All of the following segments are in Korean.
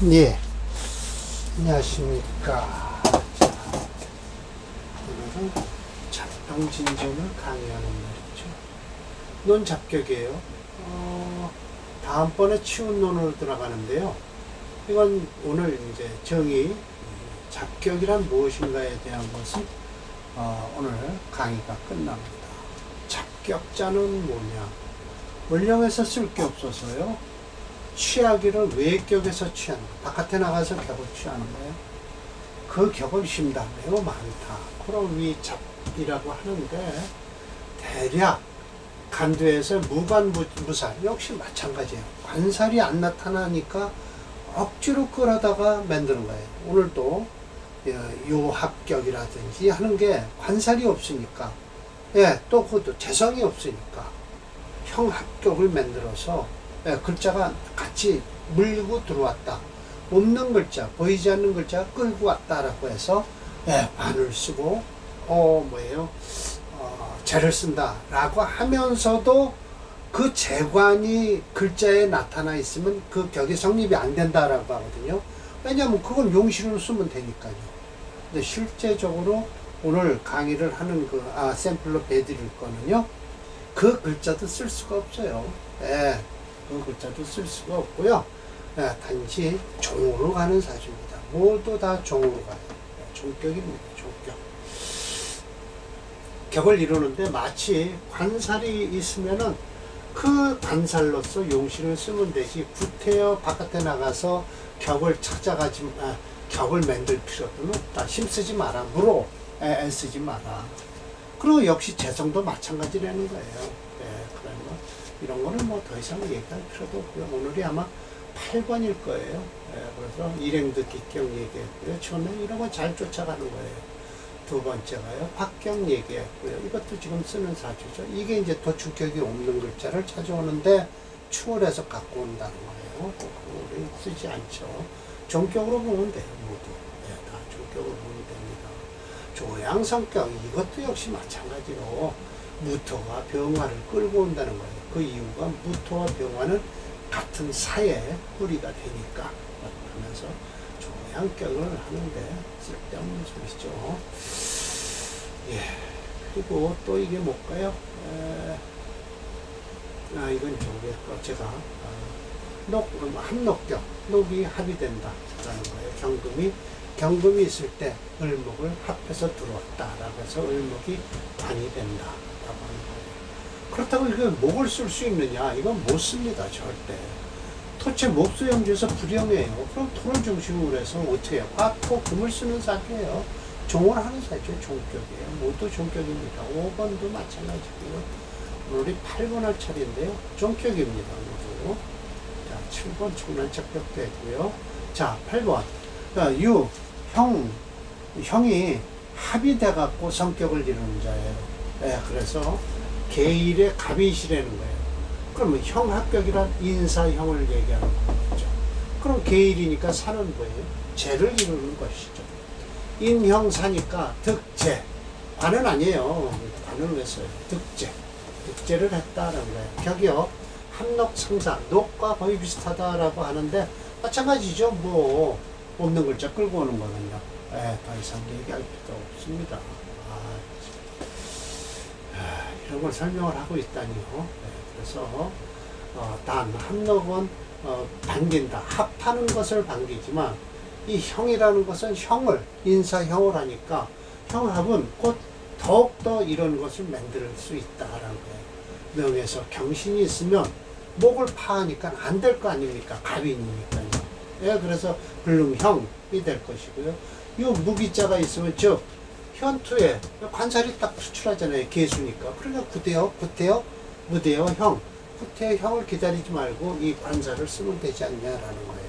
예, 안녕하십니까. 자, 오늘은 잡병진전을 강의하는 날이죠. 논잡격이에요. 다음번에 치운논으로 들어가는데요. 이건 오늘 이제 정의, 잡격이란 무엇인가에 대한 것은 오늘 강의가 끝납니다. 잡격자는 뭐냐? 원령에서 쓸 게 없어서요. 취하기를 외격에서 취하는 거, 바깥에 나가서 격을 취하는 거예요. 그 격을 심다 매우 많다. 그럼 이 잡이라고 하는데 대략 간두에서 무관무살 역시 마찬가지예요. 관살이 안 나타나니까 억지로 끌어다가 만드는 거예요. 오늘도 요합격이라든지 하는 게 관살이 없으니까, 예, 또 그것도 재성이 없으니까 형합격을 만들어서 글자가 같이 물고 들어왔다. 없는 글자, 보이지 않는 글자 끌고 왔다라고 해서 관을 쓰고 재를 쓴다라고 하면서도 그 재관이 글자에 나타나 있으면 그 격이 성립이 안 된다라고 하거든요. 왜냐하면 그건 용시로 쓰면 되니까요. 근데 실제적으로 오늘 강의를 하는 샘플로 배드릴 거는요. 그 글자도 쓸 수가 없어요. 그 글자도 쓸 수가 없고요. 단지 종으로 가는 사주입니다. 모두 다 종으로 가요. 종격입니다. 종격. 격을 이루는데 마치 관살이 있으면은 그 관살로서 용신을 쓰면 되지, 구태여 바깥에 나가서 격을 찾아가지, 격을 만들 필요는 없다. 힘쓰지 마라. 무로 애쓰지 마라. 그리고 역시 재성도 마찬가지라는 거예요. 그러면 이런 거는 뭐 더 이상 얘기할 필요도 없고요. 오늘이 아마 8권일 거예요. 그래서 일행도 기경 얘기했고요. 처음에 이런 거 잘 쫓아가는 거예요. 두 번째가요, 확경 얘기했고요. 이것도 지금 쓰는 사주죠. 이게 이제 도축격이 없는 글자를 찾아오는데 추월해서 갖고 온다는 거예요. 우리 쓰지 않죠. 종격으로 보면 돼요, 모두. 다 종격으로 보면 됩니다. 조양성격, 이것도 역시 마찬가지로 무토와 병화를 끌고 온다는 거예요. 그 이유가 무토와 병화는 같은 사의 뿌리가 되니까 하면서 조양격을 하는데 쓸데없는 소리죠. 그리고 또 이게 뭘까요? 이건 저기고 제가 합록격, 녹이 합이 된다라는 거예요. 경금이 있을 때 을목을 합해서 들어왔다라고 해서 을목이 관이 된다라고 하는 거예요. 그렇다고 이거 목을 쓸 수 있느냐? 이건 못 씁니다, 절대. 토체 목수형주에서 불형이에요. 그럼 토를 중심으로 해서 어떻게 해요? 화토 금을 쓰는 사주예요. 종을 하는 사주예요. 종격이에요. 모두 종격입니다. 5번도 마찬가지고요. 오늘이 8번 할 차례인데요. 종격입니다, 모두. 자, 7번 청란착격도 했고요. 자, 8번. 형이 합이 돼갖고 성격을 이루는 자예요. 그래서 계일의 갑이시라는 거예요. 그러면 형합격이란 인사형을 얘기하는 거죠. 그럼 계일이니까 사는 거예요. 재를 이루는 것이죠. 인형사니까 득재. 관은 아니에요. 관은 왜 써요? 득재. 득재를 했다라는 거예요. 격이요. 합록상사. 녹과 거의 비슷하다라고 하는데 마찬가지죠. 뭐 없는 글자 끌고 오는 거는요. 더 이상 얘기할 필요 없습니다. 이런 걸 설명을 하고 있다니요. 그래서 단 합록은 반긴다. 합하는 것을 반기지만 이 형이라는 것은 형을 인사형을 하니까 형합은 곧 더욱더 이런 것을 만들 수 있다라는 거예요. 명에서 경신이 있으면 목을 파하니까 안 될 거 아닙니까? 갑인이니까요. 그래서 불능형이 될 것이고요. 이 무기자가 있으면 즉 현투에 관살이 딱 수출하잖아요. 개수니까. 그러니까 무대여 형. 구태여 형을 기다리지 말고 이 관살을 쓰면 되지 않냐라는 거예요.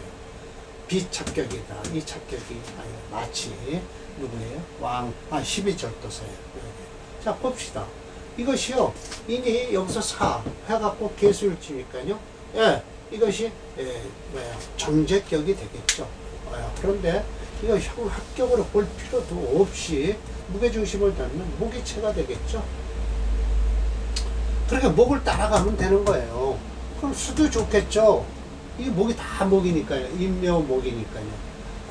비착격이다. 이 착격이 마치 누구예요? 12절도사예요. 자, 봅시다. 이것이요. 인이 여기서 사 해갖고 개수를 치니까요. 이것이 정제격이 되겠죠. 그런데 이거 형합격으로 볼 필요도 없이 무게중심을 잡는 무기체가 되겠죠. 그러니까 목을 따라가면 되는 거예요. 그럼 수도 좋겠죠. 이게 목이 다 목이니까요. 인묘 목이니까요.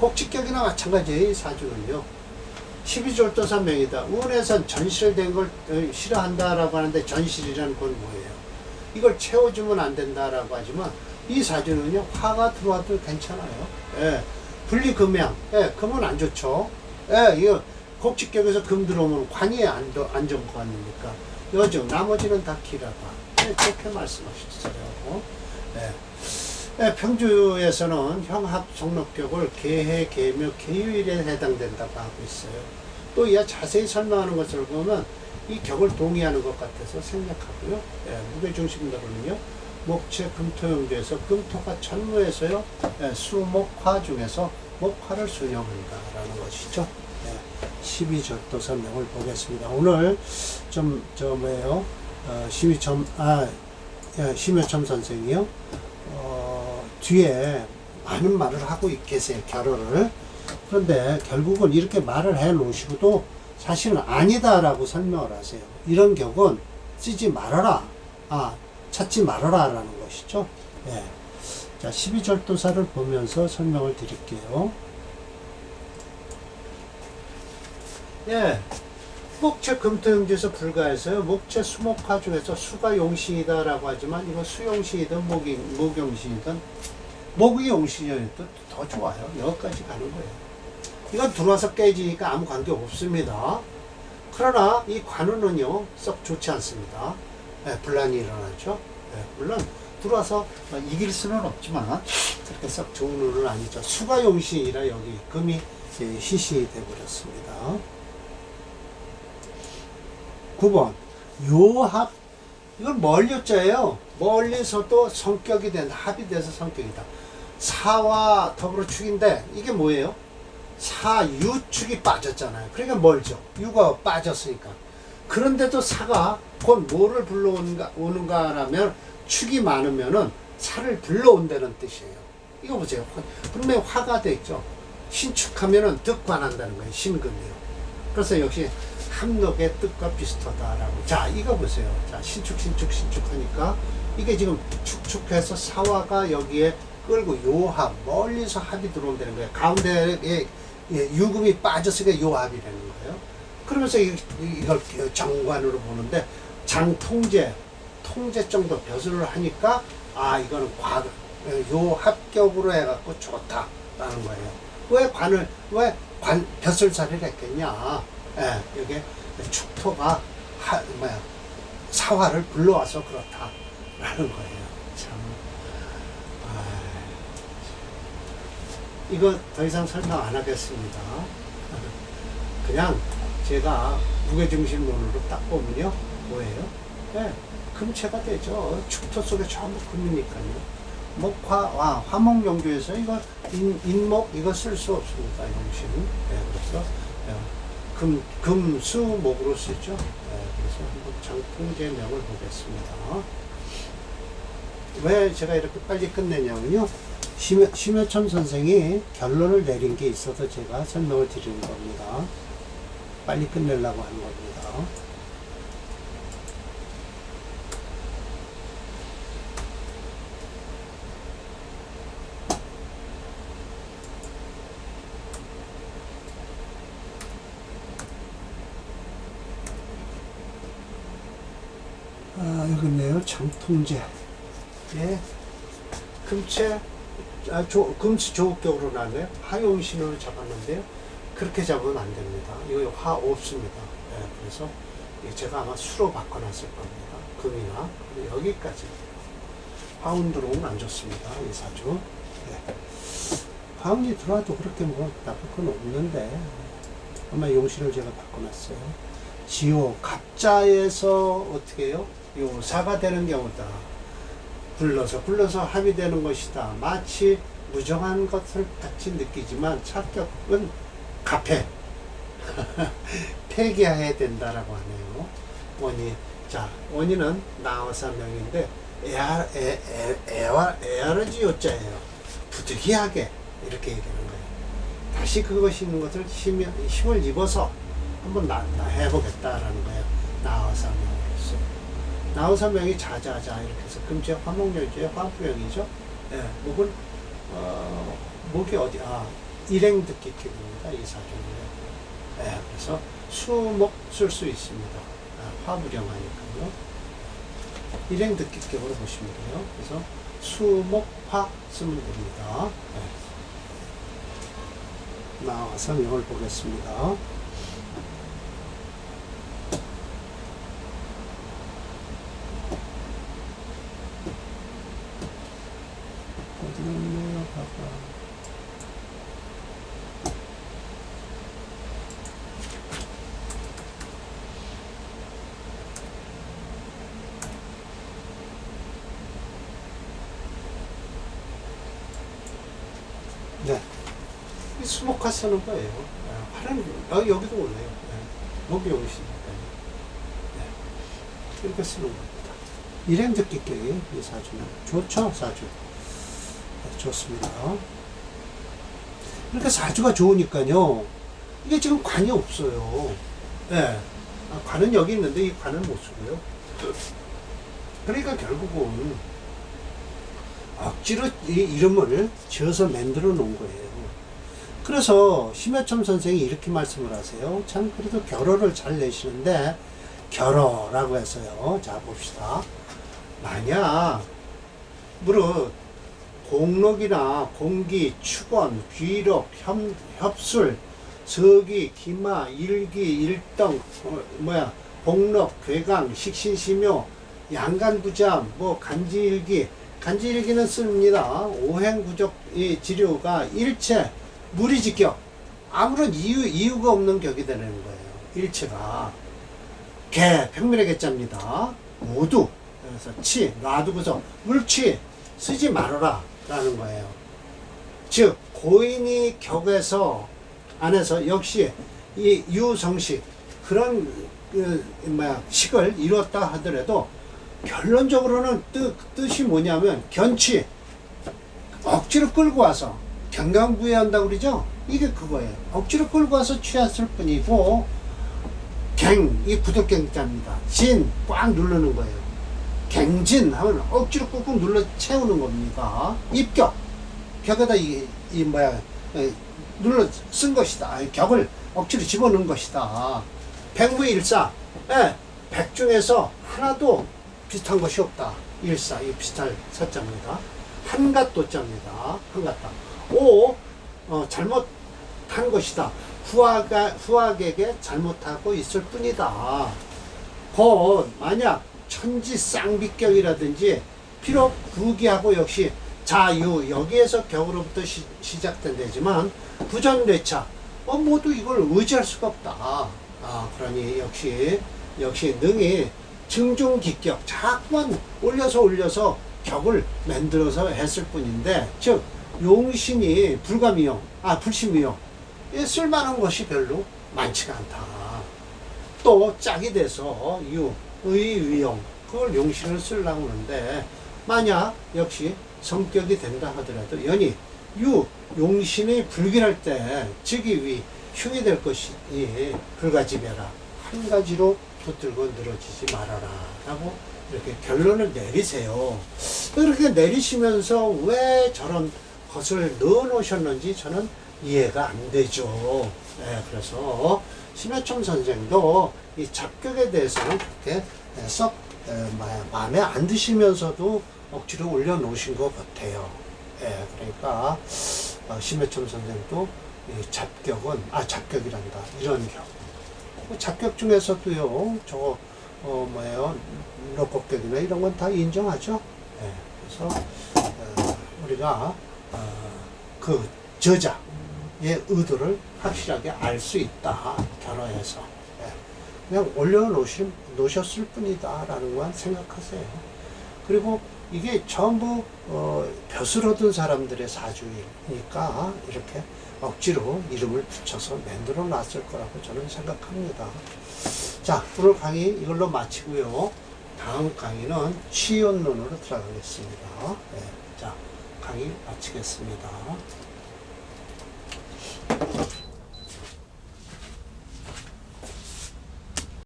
곡직격이나 마찬가지예요. 이 사주는요. 12절도사명이다. 운에선 전실된 걸 싫어한다라고 하는데 전실이라는 건 뭐예요? 이걸 채워주면 안 된다라고 하지만 이 사주는요. 화가 들어와도 괜찮아요. 예. 분리금양. 예. 금은 안 좋죠. 예. 이거 곡직격에서 금 들어오면 관이 안정관이니까 요즘 나머지는 다 기라다. 예. 그렇게 말씀하셨어요. 예. 예. 평주에서는 형합 정록격을 계해, 계묘, 계유일에 해당된다고 하고 있어요. 또 이 자세히 설명하는 것을 보면 이 격을 동의하는 것 같아서 생략하고요. 예, 무게중심으로는요. 목체 금토용주에서 금토가 천무에서요. 예, 수목화 중에서 목화를 순영한다라는 것이죠. 예, 12절도사명을 보겠습니다. 오늘 뭐예요? 심여첨 선생이요. 뒤에 많은 말을 하고 계세요. 결어를. 그런데 결국은 이렇게 말을 해 놓으시고도 사실은 아니다라고 설명을 하세요. 이런 격은 쓰지 말아라. 찾지 말아라 라는 것이죠. 예. 자, 12절도사를 보면서 설명을 드릴게요. 예. 목체 금토용지에서 불가해서요. 목체 수목화 중에서 수가 용신이다라고 하지만 이거 수용신이든 목용신이든 목이 용신이어도 더 좋아요. 여기까지 가는 거예요. 이건 들어와서 깨지니까 아무 관계 없습니다. 그러나 이 관운은요 썩 좋지 않습니다. 예, 분란이 일어나죠. 예, 물론 들어와서 이길 수는 없지만 그렇게 썩 좋은 운은 아니죠. 수가 용신이라 여기 금이 희신이 되어버렸습니다. 9번 요합. 이건 멀리자예요. 멀리서도 성격이 된다. 합이 돼서 성격이다. 사와 더불어 축인데 이게 뭐예요? 사유축이 빠졌잖아요. 그러니까 멀죠. 유가 빠졌으니까. 그런데도 사가 곧 뭐를 불러오는가라면 축이 많으면은 사를 불러온다는 뜻이에요. 이거 보세요. 분명히 화가 돼 있죠. 신축하면은 득관한다는 거예요. 신금이요. 그래서 역시 함록의 뜻과 비슷하다라고. 자, 이거 보세요. 자, 신축하니까 이게 지금 축축해서 사화가 여기에 끌고 요합, 멀리서 합이 들어온다는 거예요. 가운데에 유금이 빠졌으니까 요합이라는 거예요. 그러면서 이걸 정관으로 보는데 장통제, 통제 정도 벼슬을 하니까 이거는 요합격으로 해갖고 좋다라는 거예요. 왜 벼슬살이를 했겠냐? 예, 이게 축토가 사화를 불러와서 그렇다라는 거예요. 참. 이거 더 이상 설명 안 하겠습니다. 그냥 제가 무게중심론으로 딱 보면요. 뭐예요? 네, 금체가 되죠. 축토 속에 전부 금이니까요. 목화, 화목용주에서 이거 인목 이거 쓸 수 없습니다. 용신. 네, 그래서 금수목으로 쓰죠. 네, 그래서 한번 장통제명을 보겠습니다. 왜 제가 이렇게 빨리 끝내냐면요. 심여첨 선생이 결론을 내린 게 있어서 제가 설명을 드리는 겁니다. 빨리 끝내려고 하는 겁니다. 여기 있네요. 장통제. 예. 금체, 금수 조급격으로 나네요. 하용신으로 잡았는데요. 그렇게 잡으면 안 됩니다. 이거 화 없습니다. 예, 그래서 제가 아마 수로 바꿔놨을 겁니다. 금이나. 여기까지. 화운 들어오면 안 좋습니다. 이 사주. 예. 화운이 들어와도 그렇게 뭐 나쁠 건 없는데, 아마 용신을 제가 바꿔놨어요. 지호, 갑자에서 어떻게 해요? 요사가 되는 경우다. 굴러서 합의되는 것이다. 마치 무정한 것을 같이 느끼지만 착격은 갑해. 폐기해야 된다라고 하네요. 원인. 자, 원인은 나와사명인데 에아르지 요자예요. 부득이하게 이렇게 얘기하는 거예요. 다시 그것이 있는 것을 힘을 입어서 한번 해보겠다라는 거예요. 나와사명으로서. 나와사명이 자자자 이렇게 해서 금체 화목열주의 화부명이죠. 예, 목은 목이 어디 일행듣기격입니다. 이 사주는. 예, 그래서 수목 쓸 수 있습니다. 화부령하니까요. 일행듣기격으로 보시면 돼요. 그래서 수목화 쓰면 됩니다. 예. 나와서 명을 보겠습니다. 어디 있네요, 봐봐. 네. 이 수목화 쓰는 거예요. 화는, 여기도 올라요. 목이 오시니까요. 네. 이렇게 쓰는 겁니다. 일행듣기격이 이 사주는 좋죠, 사주. 네, 좋습니다. 그러니까 사주가 좋으니까요. 이게 지금 관이 없어요. 네. 관은 여기 있는데 이 관을 못 쓰고요. 그러니까 결국은 억지로 이 이름을 지어서 만들어 놓은 거예요. 그래서 심여첨 선생이 이렇게 말씀을 하세요. 참 그래도 결어를 잘 내시는데 결어라고 해서요. 자 봅시다. 만약 무릇 공록이나 공기, 축원, 귀록, 협술, 서기, 기마, 일기, 일덩, 복록, 괴강, 식신시묘, 양간부잠, 간지일기, 간지일기는 씁니다. 오행구적 지류가 일체 무리지격, 아무런 이유가 없는 격이 되는 거예요. 일체가 개, 평면의 개자입니다. 모두. 그래서 치, 놔두고서 물치 쓰지 말아라 라는 거예요. 즉 고인이 격에서 안에서 역시 이 유성식 그런 식을 이뤘다 하더라도 결론적으로는 뜻이 뭐냐면 견치, 억지로 끌고 와서 경강부회한다고 그러죠. 이게 그거예요. 억지로 끌고 와서 취했을 뿐이고, 갱, 이 구덕갱자입니다. 진, 꽉 누르는 거예요. 갱진 하면 억지로 꾹꾹 눌러 채우는 겁니다. 입격, 격에다 눌러 쓴 것이다. 격을 억지로 집어넣은 것이다. 백무일사, 백 중에서 하나도 비슷한 것이 없다. 일사, 이 비슷할 사자입니다. 한갓도자입니다. 한갓다. 오, 잘못한 것이다. 후학에게 잘못하고 있을 뿐이다. 곧 만약 천지 쌍비격이라든지 비록 부기하고 역시 자유 여기에서 격으로부터 시작된 데지만 부전뇌차 모두 이걸 의지할 수가 없다. 그러니 역시 능히 증중기격 자꾸만 올려서 격을 만들어서 했을 뿐인데, 즉 용신이 불심이용 쓸만한 것이 별로 많지가 않다. 또 짝이 돼서 의위용 그걸 용신을 쓰려고 하는데, 만약 역시 성격이 된다 하더라도 연이 용신이 불길할 때 즉위 흉이 될 것이 불가지배라. 한 가지로 붙들고 늘어지지 말아라 라고 이렇게 결론을 내리세요. 그렇게 내리시면서 왜 저런 것을 넣어 놓으셨는지 저는 이해가 안 되죠. 그래서 심여첨 선생도 이 잡격에 대해서는 그렇게 썩 마음에 안 드시면서도 억지로 올려놓으신 것 같아요. 그러니까 심여첨 선생도 잡격은 잡격이란다 이런 격. 잡격 중에서도요, 럭곡격이나 이런 건 다 인정하죠. 그래서 우리가 그 저자의 의도를 확실하게 알 수 있다. 결어해서 그냥 올려놓으셨을 뿐이다 라는 건 생각하세요. 그리고 이게 전부 벼슬 얻은 사람들의 사주이니까 이렇게 억지로 이름을 붙여서 만들어 놨을 거라고 저는 생각합니다. 자, 오늘 강의 이걸로 마치고요. 다음 강의는 시연론으로 들어가겠습니다. 자, 강의 마치겠습니다.